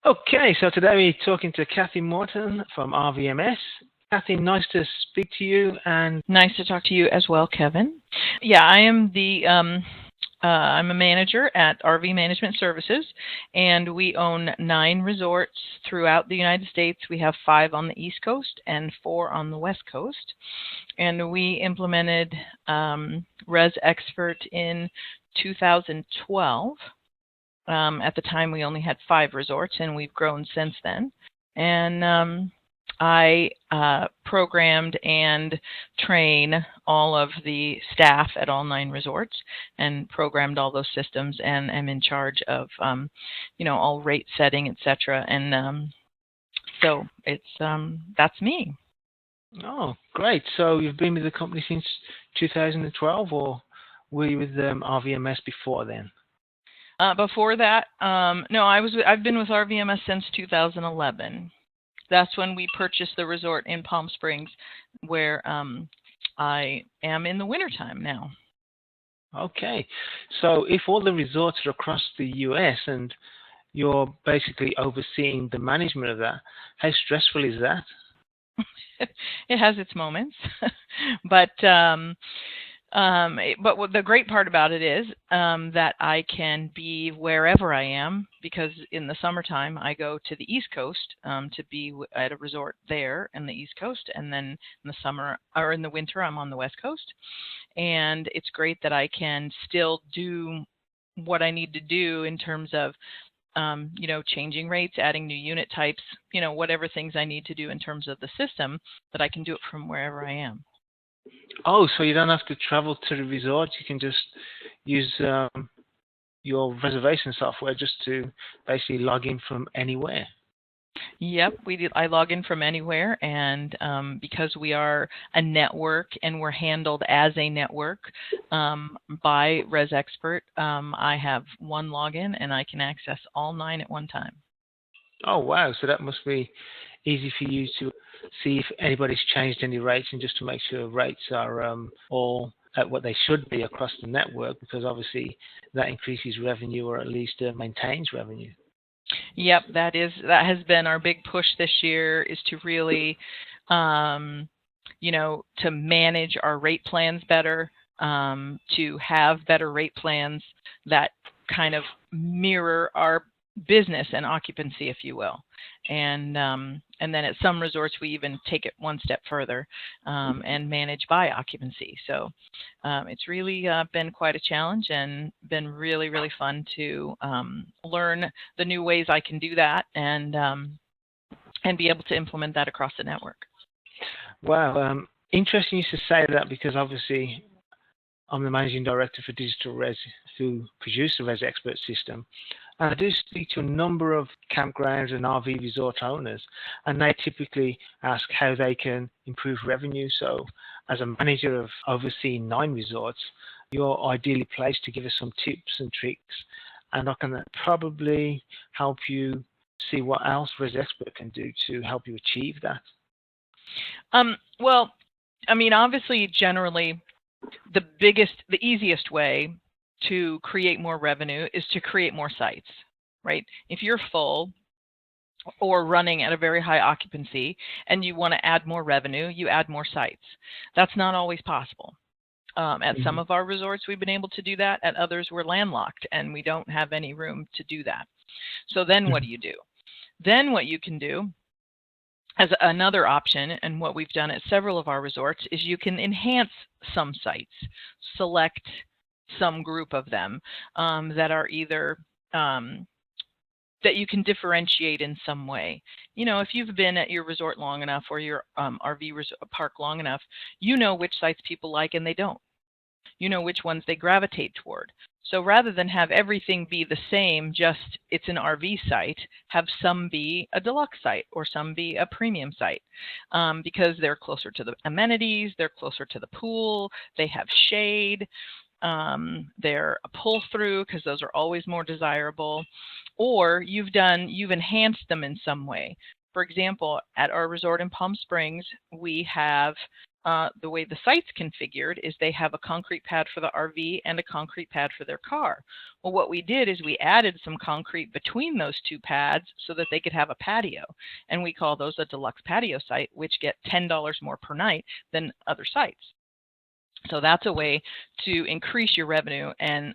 Okay, so today we're talking to Kathy Morton from RVMS. Kathy, nice to speak to you. And Nice to talk to you as well, Kevin. Yeah, I am I'm a manager at RV Management Services, and we own 9 resorts throughout the United States. We have 5 on the East Coast and 4 on the West Coast. And we implemented Res Expert in 2012. At the time, we only had 5 resorts, and we've grown since then. And I programmed and train all of the staff at all 9 resorts and programmed all those systems, and am in charge of, all rate setting, etc. And so that's me. oh, great. So you've been with the company since 2012, or were you with RVMS before then? Before that, no, I've been with RVMS since 2011. That's when we purchased the resort in Palm Springs, where I am in the wintertime now. Okay, so if all the resorts are across the US and you're basically overseeing the management of that, how stressful is that? It has its moments, but the great part about it is that I can be wherever I am, because in the summertime I go to the East Coast to be at a resort there in the East Coast, and then in the summer or in the winter I'm on the West Coast. And it's great that I can still do what I need to do in terms of changing rates, adding new unit types, whatever things I need to do in terms of the system, that I can do it from wherever I am. Oh, so you don't have to travel to the resort. You can just use your reservation software just to basically log in from anywhere. Yep, I log in from anywhere, and because we are a network and we're handled as a network by Res Expert, I have one login and I can access all 9 at one time. Oh, wow. So that must be easy for you to see if anybody's changed any rates, and just to make sure rates are all at what they should be across the network, because obviously that increases revenue, or at least maintains revenue. Yep, that has been our big push this year, is to really, to manage our rate plans better, to have better rate plans that kind of mirror our business and occupancy, if you will. And then at some resorts we even take it one step further and manage by occupancy. So it's really been quite a challenge, and been really, really fun to learn the new ways I can do that, and be able to implement that across the network. Wow, interesting you should say that, because obviously I'm the managing director for Digital Res, who produce the Res Expert system. And I do speak to a number of campgrounds and RV resort owners, and they typically ask how they can improve revenue. So as a manager of overseeing 9 resorts, you're ideally placed to give us some tips and tricks, and I can probably help you see what else Res Expert can do to help you achieve that. Well, obviously, generally, the easiest way to create more revenue is to create more sites, right? If you're full or running at a very high occupancy and you want to add more revenue, you add more sites. That's not always possible. At some of our resorts, we've been able to do that. At others, we're landlocked and we don't have any room to do that. So then what do you do? Then what you can do as another option, and what we've done at several of our resorts, is you can enhance some sites, select some group of them that are either that you can differentiate in some way. If you've been at your resort long enough, or your RV park long enough, you know which sites people like and they don't. You know which ones they gravitate toward. So rather than have everything be the same, just it's an RV site, have some be a deluxe site or some be a premium site, because they're closer to the amenities, they're closer to the pool, they have shade, they're a pull through, because those are always more desirable, or you've enhanced them in some way. For example, at our resort in Palm Springs, we have the way the site's configured is they have a concrete pad for the RV and a concrete pad for their car. Well, what we did is we added some concrete between those two pads so that they could have a patio. And we call those a deluxe patio site, which get $10 more per night than other sites. So that's a way to increase your revenue and,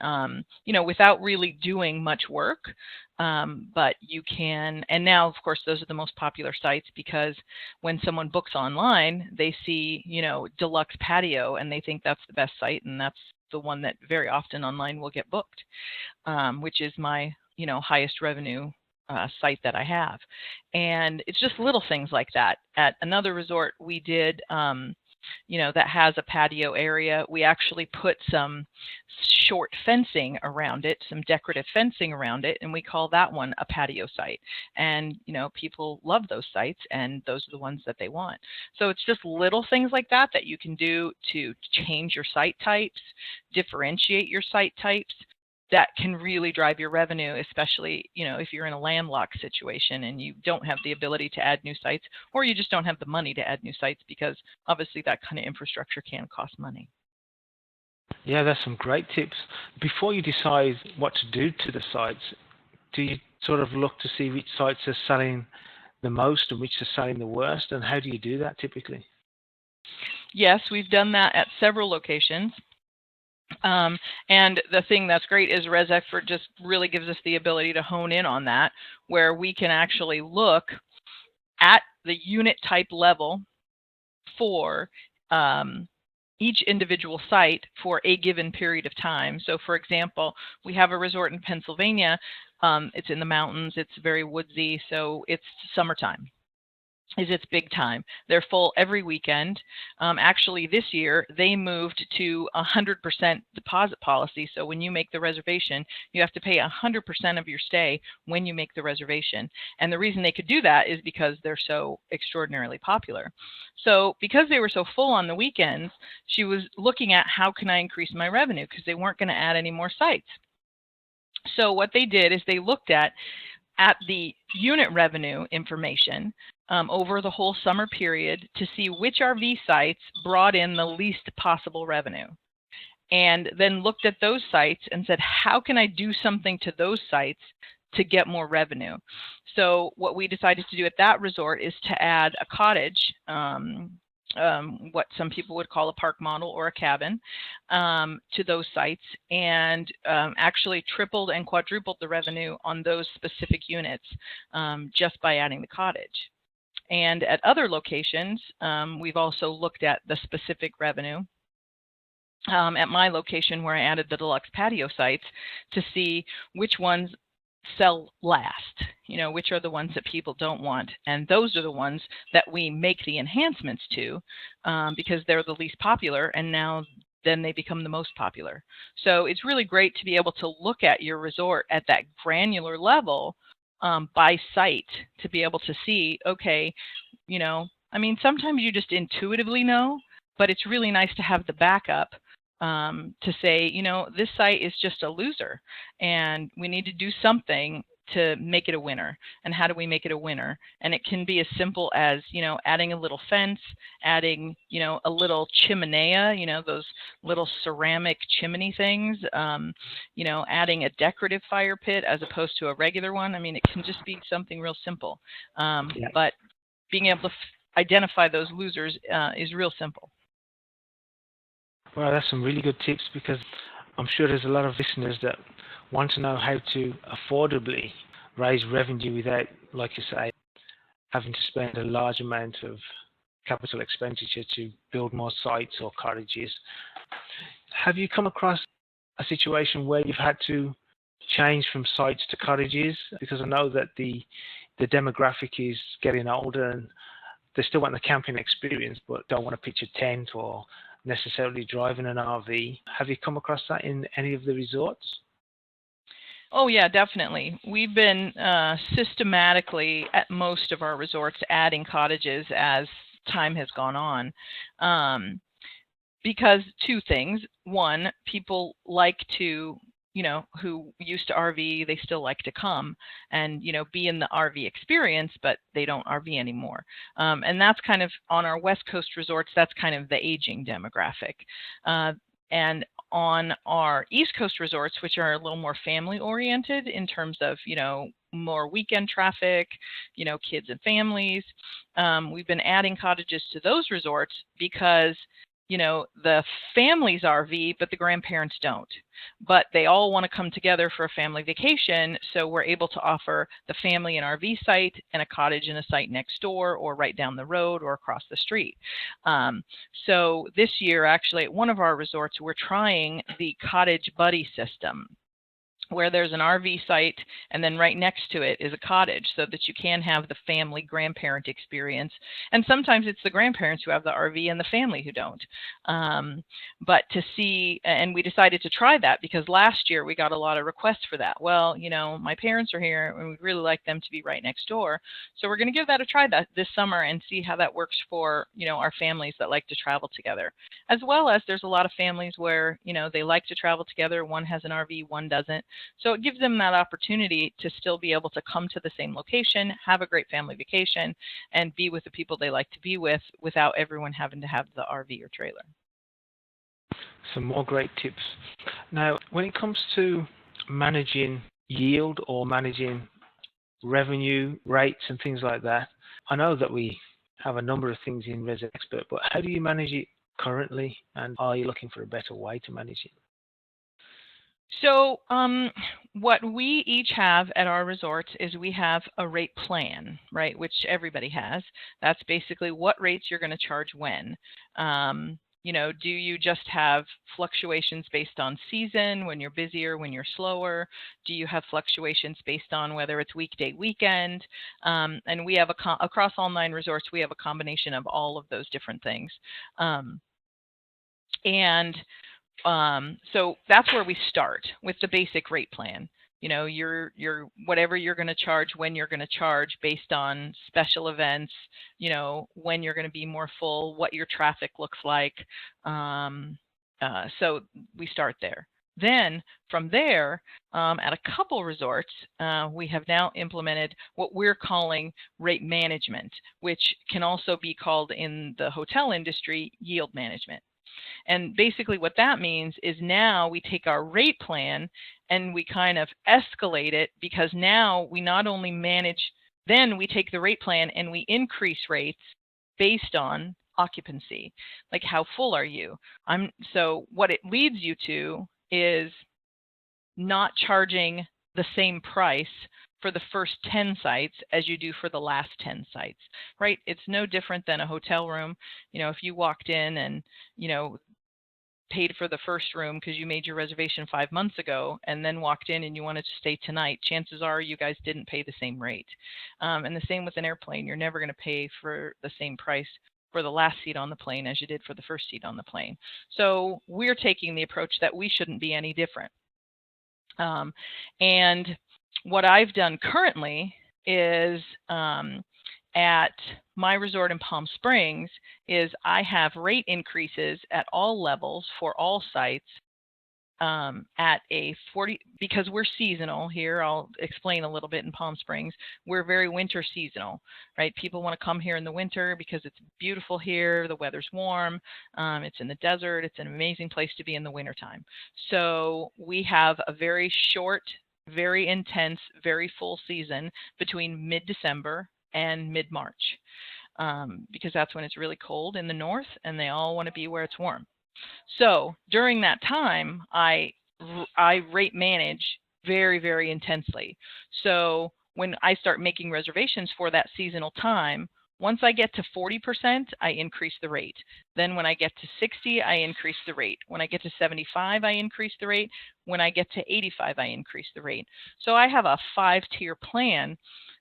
without really doing much work. But you can, and now, of course, those are the most popular sites because when someone books online, they see, deluxe patio and they think that's the best site. And that's the one that very often online will get booked, which is my, highest revenue site that I have. And it's just little things like that. At another resort, we did, that has a patio area. We actually put some short fencing around it, some decorative fencing around it, and we call that one a patio site. And, people love those sites, and those are the ones that they want. So it's just little things like that that you can do to change your site types, differentiate your site types, that can really drive your revenue, especially, if you're in a landlocked situation and you don't have the ability to add new sites, or you just don't have the money to add new sites, because obviously that kind of infrastructure can cost money. Yeah, that's some great tips. Before you decide what to do to the sites, do you sort of look to see which sites are selling the most and which are selling the worst, and how do you do that typically? Yes, we've done that at several locations. And the thing that's great is ResExpert just really gives us the ability to hone in on that, where we can actually look at the unit type level for each individual site for a given period of time. So for example, we have a resort in Pennsylvania. It's in the mountains. It's very woodsy. So it's summertime. It's big time. They're full every weekend. Actually, this year, they moved to 100% deposit policy. So when you make the reservation, you have to pay 100% of your stay when you make the reservation. And the reason they could do that is because they're so extraordinarily popular. So because they were so full on the weekends, she was looking at how can I increase my revenue, because they weren't going to add any more sites. So what they did is they looked at the unit revenue information over the whole summer period to see which RV sites brought in the least possible revenue, and then looked at those sites and said, how can I do something to those sites to get more revenue? So what we decided to do at that resort is to add a cottage, what some people would call a park model or a cabin, to those sites, and actually tripled and quadrupled the revenue on those specific units just by adding the cottage. And at other locations, we've also looked at the specific revenue. At my location where I added the deluxe patio sites to see which ones sell last, which are the ones that people don't want. And those are the ones that we make the enhancements to because they're the least popular, and now then they become the most popular. So it's really great to be able to look at your resort at that granular level by site, to be able to see, okay, sometimes you just intuitively know, but it's really nice to have the backup to say, this site is just a loser and we need to do something to make it a winner. And how do we make it a winner? And it can be as simple as, adding a little fence, adding, a little chimenea, those little ceramic chimney things, adding a decorative fire pit as opposed to a regular one. It can just be something real simple. But being able to identify those losers is real simple. Well, that's some really good tips, because I'm sure there's a lot of listeners that want to know how to affordably raise revenue without, like you say, having to spend a large amount of capital expenditure to build more sites or cottages. Have you come across a situation where you've had to change from sites to cottages? Because I know that the demographic is getting older and they still want the camping experience but don't want to pitch a tent or necessarily driving an RV. Have you come across that in any of the resorts? Oh yeah, definitely. We've been systematically at most of our resorts adding cottages as time has gone on, because two things. One, people like to who used to RV, they still like to come and, be in the RV experience, but they don't RV anymore. And that's kind of on our West Coast resorts, that's kind of the aging demographic. And on our East Coast resorts, which are a little more family oriented in terms of, more weekend traffic, kids and families, we've been adding cottages to those resorts because the families RV, but the grandparents don't. But they all want to come together for a family vacation, so we're able to offer the family an RV site and a cottage and a site next door or right down the road or across the street. So this year, actually, at one of our resorts, we're trying the Cottage Buddy system, where there's an RV site and then right next to it is a cottage, so that you can have the family grandparent experience. And sometimes it's the grandparents who have the RV and the family who don't. But to see, and we decided to try that because last year we got a lot of requests for that. Well, my parents are here and we'd really like them to be right next door. So we're going to give that a try this summer and see how that works for, our families that like to travel together. As well as there's a lot of families where, they like to travel together. One has an RV, one doesn't. So it gives them that opportunity to still be able to come to the same location, have a great family vacation, and be with the people they like to be with without everyone having to have the RV or trailer. Some more great tips. Now, when it comes to managing yield or managing revenue rates and things like that, I know that we have a number of things in ResExpert, but how do you manage it currently, and are you looking for a better way to manage it? So what we each have at our resorts is we have a rate plan, right, which everybody has. That's basically what rates you're going to charge when. Do you just have fluctuations based on season, when you're busier, when you're slower? Do you have fluctuations based on whether it's weekday, weekend? And we have across all 9 resorts, we have a combination of all of those different things. So that's where we start with the basic rate plan. Your whatever you're going to charge, when you're going to charge based on special events, when you're going to be more full, what your traffic looks like. So we start there. Then from there, at a couple resorts, we have now implemented what we're calling rate management, which can also be called in the hotel industry yield management. And basically what that means is now we take our rate plan and we kind of escalate it, because now we not only manage, then we take the rate plan and we increase rates based on occupancy. Like, how full are you? So what it leads you to is not charging the same price for the first 10 sites as you do for the last 10 sites, right? It's no different than a hotel room. If you walked in and, paid for the first room because you made your reservation 5 months ago and then walked in and you wanted to stay tonight, chances are you guys didn't pay the same rate. And the same with an airplane. You're never going to pay for the same price for the last seat on the plane as you did for the first seat on the plane. So we're taking the approach that we shouldn't be any different. And what I've done currently is at my resort in Palm Springs is I have rate increases at all levels for all sites at a 40, because we're seasonal here. I'll explain a little bit in Palm Springs. We're very winter seasonal, right? People want to come here in the winter because it's beautiful here. The weather's warm. It's in the desert. It's an amazing place to be in the wintertime. So we have a very short, very intense, very full season between mid-December and mid-March, because that's when it's really cold in the north and they all want to be where it's warm. So during that time, I rate manage very, very intensely. So when I start making reservations for that seasonal time, once I get to 40%, I increase the rate. Then when I get to 60, I increase the rate. When I get to 75, I increase the rate. When I get to 85, I increase the rate. So I have a 5-tier plan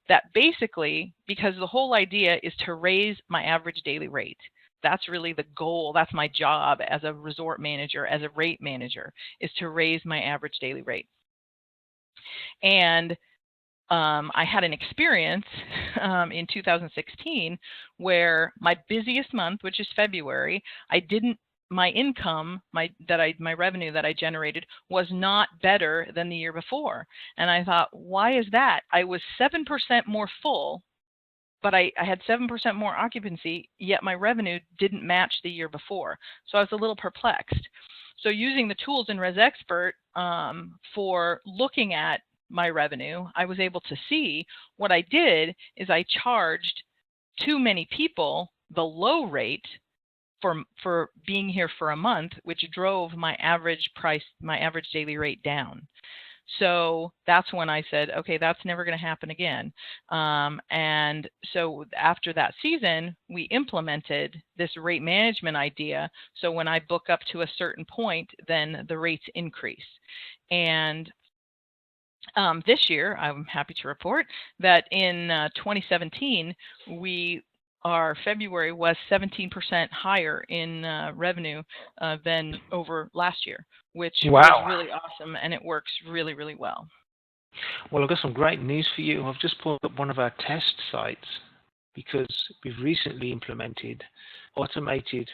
that basically, because the whole idea is to raise my average daily rate. That's really the goal. That's my job as a resort manager, as a rate manager, is to raise my average daily rate. And I had an experience in 2016 where my busiest month, which is February, I didn't my income, my revenue that I generated was not better than the year before. And I thought, why is that? I was 7% more full, but I had 7% more occupancy, yet my revenue didn't match the year before. So I was a little perplexed. So using the tools in ResExpert for looking at my revenue, I was able to see what I did is I charged too many people the low rate for being here for a month, which drove my average price, my average daily rate down. So that's when I said, okay, that's never going to happen again. And so after that season, we implemented this rate management idea. So when I book up to a certain point, then the rates increase. And this year, I'm happy to report that in 2017, our February was 17% higher in revenue than over last year, which was really awesome, and it works really, really well. Well, I've got some great news for you. I've just pulled up one of our test sites because we've recently implemented automated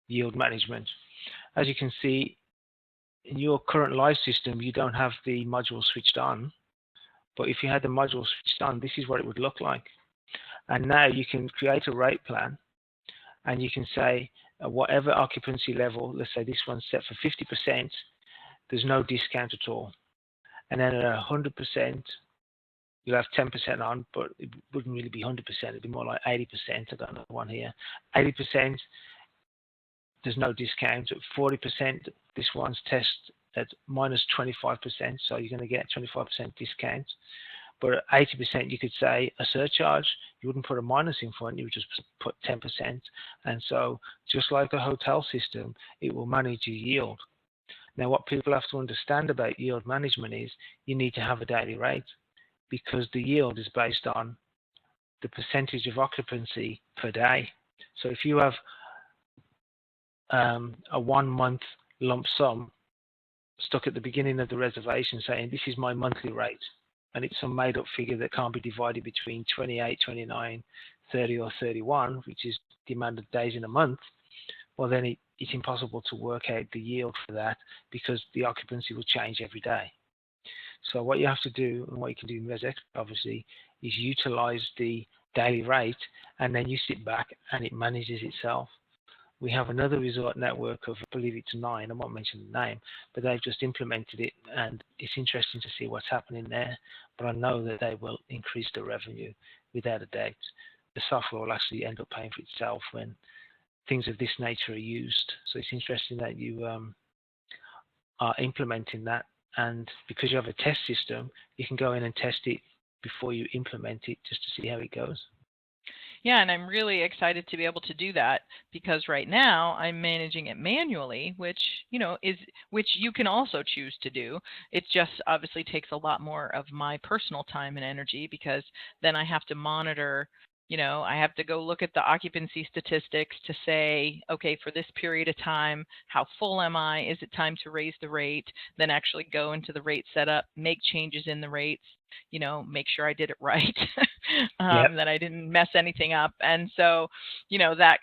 yield management. As you can see, in your current live system, you don't have the module switched on, but if you had the module switched on, this is what it would look like. And now you can create a rate plan, and you can say whatever occupancy level, let's say this one's set for 50%, there's no discount at all. And then at 100%, you'll have 10% on, but it wouldn't really be 100%, it'd be more like 80%. I got another one here. 80%, there's no discount. At 40%, this one's test at minus 25%, so you're going to get 25% discount. But at 80%, you could say a surcharge. You wouldn't put a minus in front, you would just put 10%. And so just like a hotel system, it will manage your yield. Now, what people have to understand about yield management is you need to have a daily rate, because the yield is based on the percentage of occupancy per day. So if you have a 1 month lump sum stuck at the beginning of the reservation saying this is my monthly rate, and it's some made up figure that can't be divided between 28, 29, 30 or 31, which is the amount of days in a month, well then it's impossible to work out the yield for that, because the occupancy will change every day. So what you have to do, and what you can do in ResExpert obviously, is utilize the daily rate, and then you sit back and it manages itself. We have another resort network of, I believe it's 9, I won't mention the name, but they've just implemented it, and it's interesting to see what's happening there. But I know that they will increase the revenue without a doubt. The software will actually end up paying for itself when things of this nature are used. So it's interesting that you are implementing that, and because you have a test system, you can go in and test it before you implement it, just to see how it goes. Yeah, and I'm really excited to be able to do that, because right now I'm managing it manually, which you can also choose to do. It just obviously takes a lot more of my personal time and energy, because then I have to monitor, I have to go look at the occupancy statistics to say, okay, for this period of time, how full am I? Is it time to raise the rate? Then actually go into the rate setup, make changes in the rates, make sure I did it right, that I didn't mess anything up. And so, that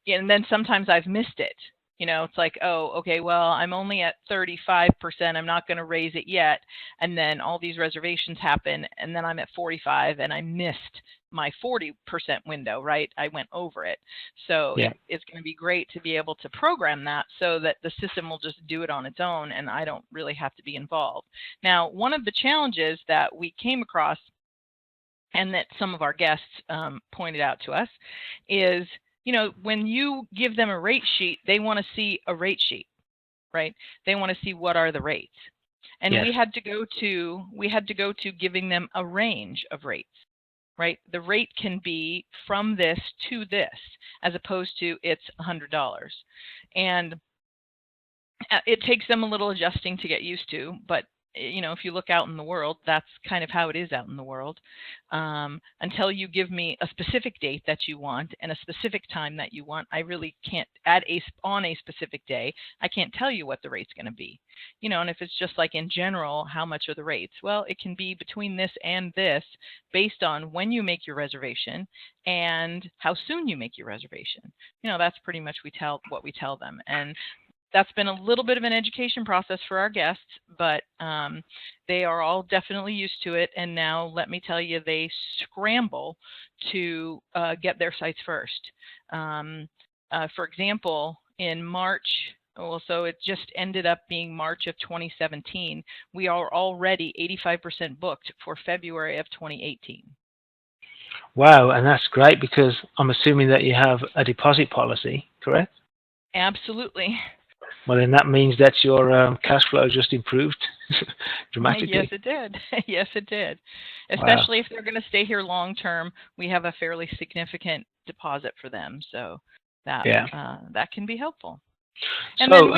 and then sometimes I've missed it. It's like, oh, okay, well, I'm only at 35%. I'm not going to raise it yet. And then all these reservations happen, and then I'm at 45, and I missed my 40% window, right? I went over it. So it's going to be great to be able to program that so that the system will just do it on its own, and I don't really have to be involved. Now, one of the challenges that we came across, and that some of our guests pointed out to us, is when you give them a rate sheet, they want to see a rate sheet, right? They want to see what are the rates. And we had to go to giving them a range of rates, right? The rate can be from this to this, as opposed to it's $100. And it takes them a little adjusting to get used to, but if you look out in the world, that's kind of how it is out in the world. Until you give me a specific date that you want and a specific time that you want, I really can't on a specific day. I can't tell you what the rate's going to be. And if it's just like in general, how much are the rates? Well, it can be between this and this based on when you make your reservation and how soon you make your reservation. That's pretty much what we tell them. And that's been a little bit of an education process for our guests, but they are all definitely used to it. And now let me tell you, they scramble to get their sites first. For example, in March, so it just ended up being March of 2017, we are already 85% booked for February of 2018. Wow, and that's great because I'm assuming that you have a deposit policy, correct? Absolutely. Well, then that means that your cash flow just improved dramatically. Yes, it did. Yes, it did. Especially if they're going to stay here long term, we have a fairly significant deposit for them, so that that can be helpful. And then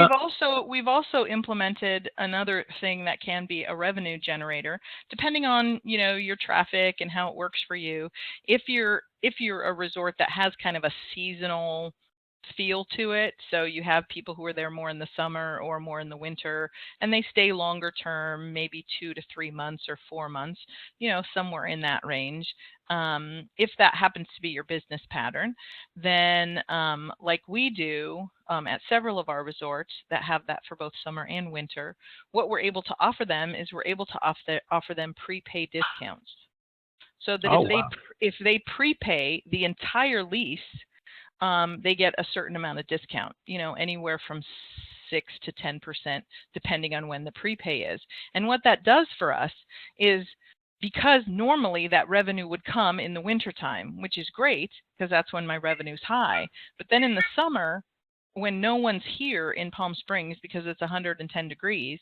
we've also implemented another thing that can be a revenue generator, depending on your traffic and how it works for you. If you're a resort that has kind of a seasonal feel to it, so you have people who are there more in the summer or more in the winter, and they stay longer term, maybe 2 to 3 months or 4 months, somewhere in that range. If that happens to be your business pattern, then like we do at several of our resorts that have that for both summer and winter, what we're able to offer them is we're able to offer them prepaid discounts, so that if they prepay the entire lease, they get a certain amount of discount, anywhere from 6 to 10%, depending on when the prepay is. And what that does for us is, because normally that revenue would come in the wintertime, which is great because that's when my revenue's high. But then in the summer, when no one's here in Palm Springs because it's 110 degrees,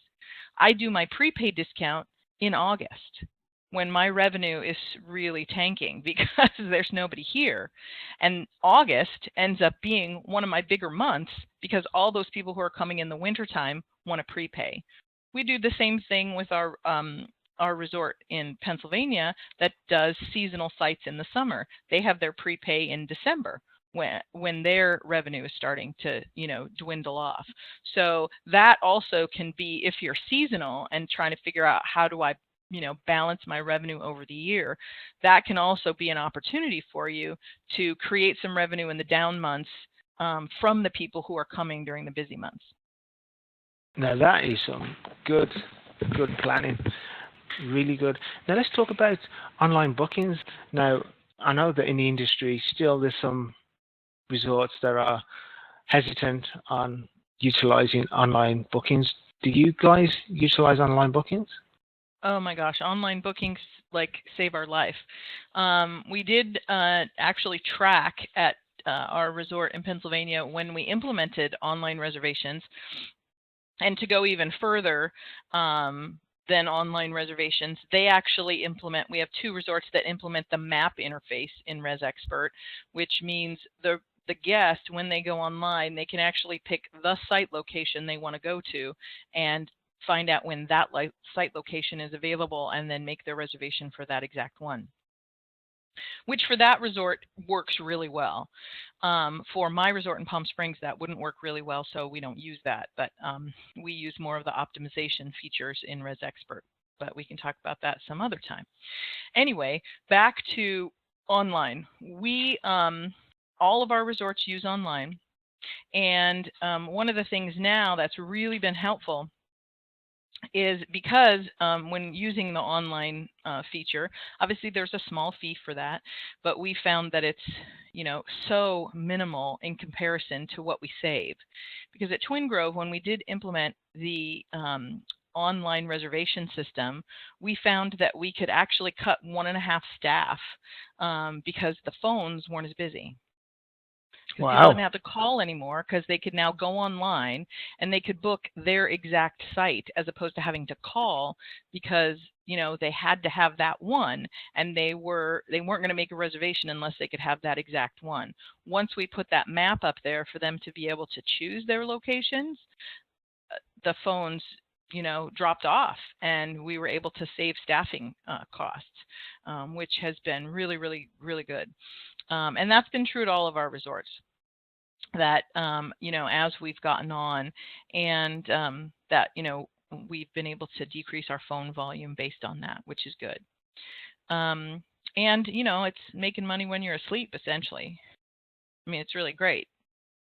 I do my prepaid discount in August, when my revenue is really tanking because there's nobody here. And August ends up being one of my bigger months because all those people who are coming in the wintertime want to prepay. We do the same thing with our resort in Pennsylvania that does seasonal sites in the summer. They have their prepay in December when their revenue is starting to dwindle off. So that also can be, if you're seasonal and trying to figure out how do I balance my revenue over the year, that can also be an opportunity for you to create some revenue in the down months from the people who are coming during the busy months. Now that is some good planning, really good. Now let's talk about online bookings. Now I know that in the industry still there's some resorts that are hesitant on utilizing online bookings. Do you guys utilize online bookings? Oh my gosh, online bookings save our life. We did actually track at our resort in Pennsylvania when we implemented online reservations. And to go even further than online reservations, they actually we have 2 resorts that implement the map interface in ResExpert, which means the guest, when they go online, they can actually pick the site location they want to go to and find out when that site location is available and then make their reservation for that exact one, which for that resort works really well. For my resort in Palm Springs, that wouldn't work really well, so we don't use that, but we use more of the optimization features in ResExpert, but we can talk about that some other time. Anyway, back to online. We all of our resorts use online, and one of the things now that's really been helpful is because when using the online feature, obviously there's a small fee for that, but we found that it's so minimal in comparison to what we save. Because at Twin Grove, when we did implement the online reservation system, we found that we could actually cut 1.5 staff because the phones weren't as busy. Wow. People didn't have to call anymore because they could now go online and they could book their exact site as opposed to having to call because they had to have that one, and they weren't going to make a reservation unless they could have that exact one. Once we put that map up there for them to be able to choose their locations, the phones dropped off, and we were able to save staffing costs, which has been really, really, really good. And that's been true at all of our resorts. That as we've gotten on, and that we've been able to decrease our phone volume based on that, which is good. And it's making money when you're asleep, essentially. I mean, it's really great.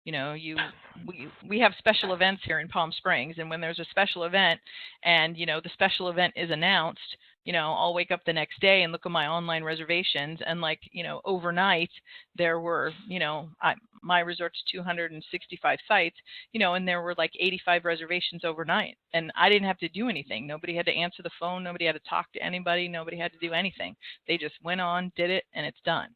We have special events here in Palm Springs, and when there's a special event and the special event is announced, I'll wake up the next day and look at my online reservations, and overnight there were my resort's 265 sites, and there were 85 reservations overnight, and I didn't have to do anything. Nobody had to answer the phone, nobody had to talk to anybody, nobody had to do anything. They just went on, did it, and it's done.